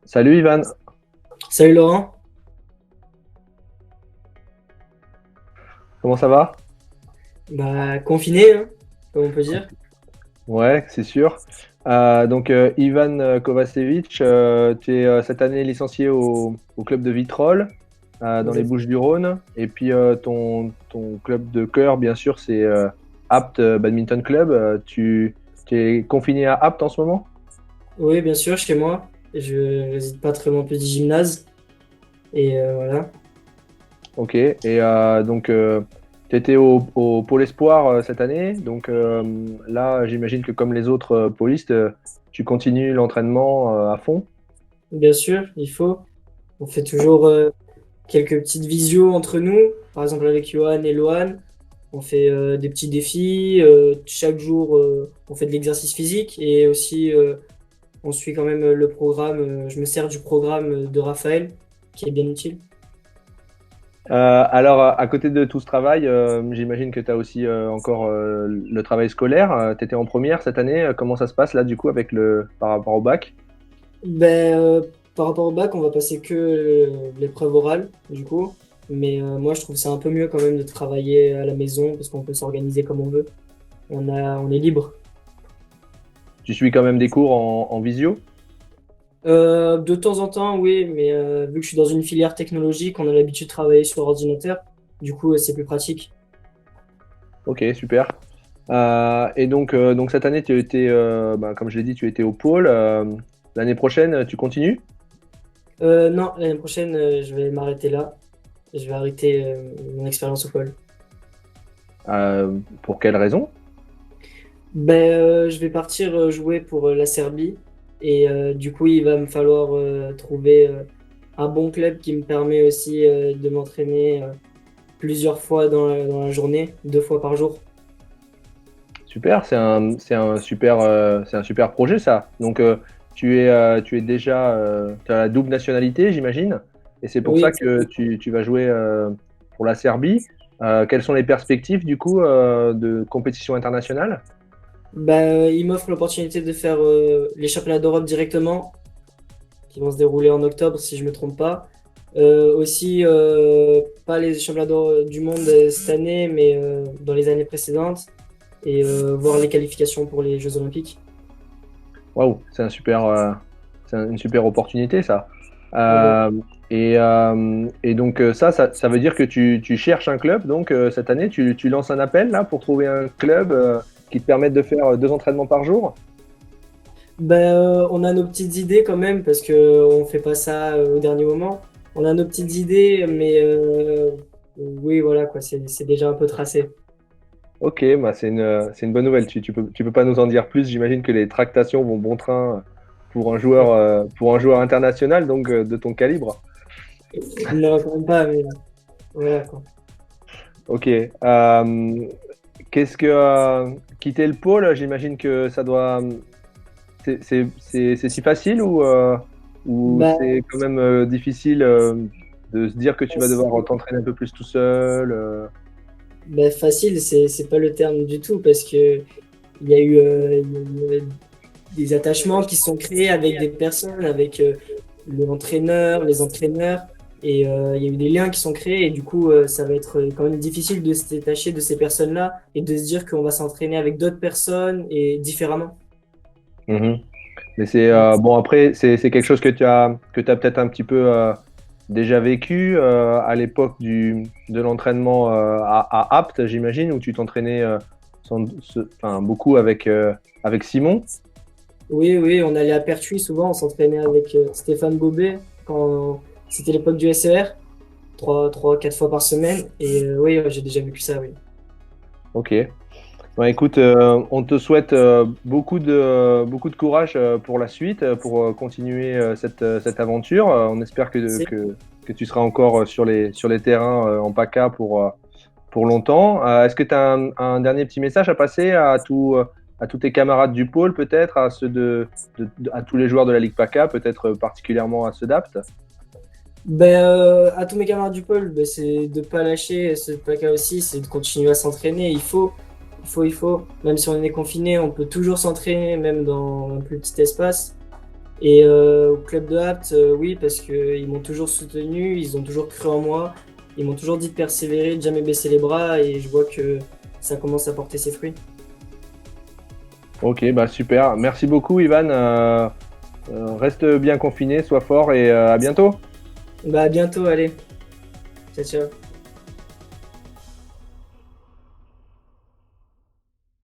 Salut Ivan, Salut Laurent. comment ça va? Bah, confiné, hein, comme on peut dire. Ouais, c'est sûr. Ivan Kovacevic, tu es cette année licencié au club de Vitrolles dans les Exact. Bouches-du-Rhône. Et puis ton club de cœur, bien sûr, c'est Apt Badminton Club. Tu es confiné à Apt en ce moment? Oui, bien sûr, chez moi. Je réside pas très loin petit gymnase. Et voilà. Ok. Et tu étais au Pôle Espoir cette année. Donc là, j'imagine que comme les autres pôlistes, tu continues l'entraînement à fond. Bien sûr, il faut. On fait toujours quelques petites visios entre nous. Par exemple, avec Johan et Lohan. On fait des petits défis. Chaque jour, on fait de l'exercice physique. Et aussi, on suit quand même le programme. Je me sers du programme de Raphaël, qui est bien utile. À côté de tout ce travail, j'imagine que tu as aussi encore le travail scolaire. Tu étais en première cette année. Comment ça se passe là, du coup, par rapport au bac? Ben, par rapport au bac, on va passer que l'épreuve orale, du coup. Mais moi, je trouve ça un peu mieux quand même de travailler à la maison parce qu'on peut s'organiser comme on veut. On est libre. Tu suis quand même des cours en visio? De temps en temps, oui, mais vu que je suis dans une filière technologique, on a l'habitude de travailler sur ordinateur. Du coup, c'est plus pratique. Ok, super. Donc cette année, tu étais, comme je l'ai dit, tu étais au pôle. L'année prochaine, tu continues? Non, l'année prochaine, je vais m'arrêter là. Je vais arrêter mon expérience au pôle. Pour quelle raison? Ben, je vais partir jouer pour la Serbie et du coup, il va me falloir trouver un bon club qui me permet aussi de m'entraîner plusieurs fois dans la journée, 2 fois par jour. Super, c'est un super projet ça. Donc tu es déjà, tu as la double nationalité, j'imagine, et c'est pour Oui, ça que exactement. tu vas jouer pour la Serbie. Quelles sont les perspectives du coup de compétition internationale? Ben, il m'offre l'opportunité de faire les championnats d'Europe directement, qui vont se dérouler en octobre si je me trompe pas. Aussi, pas les championnats du monde cette année, mais dans les années précédentes, et voir les qualifications pour les Jeux Olympiques. Waouh, une super opportunité ça. Ouais. Euh, et donc ça veut dire que tu cherches un club. Donc cette année, tu lances un appel là pour trouver un club qui te permette de faire 2 entraînements par jour. Ben, on a nos petites idées quand même, parce que on fait pas ça au dernier moment. On a nos petites idées, mais oui, voilà, quoi, c'est déjà un peu tracé. Ok, bah c'est une bonne nouvelle. Tu peux pas nous en dire plus. J'imagine que les tractations vont bon train pour un joueur international, donc de ton calibre. Non, quand même pas, mais voilà, quoi. Ok. Qu'est-ce que quitter le pôle, j'imagine que ça doit. C'est si facile ou Ben, c'est quand même difficile de se dire que tu vas devoir facile, t'entraîner un peu plus tout seul. ben, facile, c'est pas le terme du tout, parce que il y a eu des attachements qui sont créés avec des personnes, avec l'entraîneur, les entraîneurs, et il y a eu des liens qui sont créés, et du coup, ça va être quand même difficile de se détacher de ces personnes-là et de se dire qu'on va s'entraîner avec d'autres personnes et différemment. Mhm. Mais c'est bon après c'est quelque chose que tu as peut-être un petit peu déjà vécu à l'époque du de l'entraînement à Apt, j'imagine, où tu t'entraînais enfin, beaucoup avec Simon. Oui, oui, on allait à Pertuis souvent, on s'entraînait avec Stéphane Bobet quand c'était l'époque du SER, 4 fois par semaine, et oui, ouais, j'ai déjà vécu ça, oui. Ok. Bon, écoute, on te souhaite beaucoup de courage pour la suite, pour continuer cette aventure. On espère que tu seras encore sur les terrains en PACA pour longtemps. Est-ce que tu as un dernier petit message à passer à tous tes camarades du pôle, peut-être, à à tous les joueurs de la Ligue PACA, peut-être particulièrement à ceux d'Apt? Ben, à tous mes camarades du pôle, ben, c'est de pas lâcher, ce PACA aussi, c'est de continuer à s'entraîner. Il faut. Même si on est confiné, on peut toujours s'entraîner, même dans un plus petit espace. Et au club de Apt, oui, parce qu'ils m'ont toujours soutenu, ils ont toujours cru en moi, ils m'ont toujours dit de persévérer, de jamais baisser les bras, et je vois que ça commence à porter ses fruits. Ok, bah super. Merci beaucoup, Ivan. Reste bien confiné, sois fort et à bientôt. Bah à bientôt, allez. Ciao, ciao.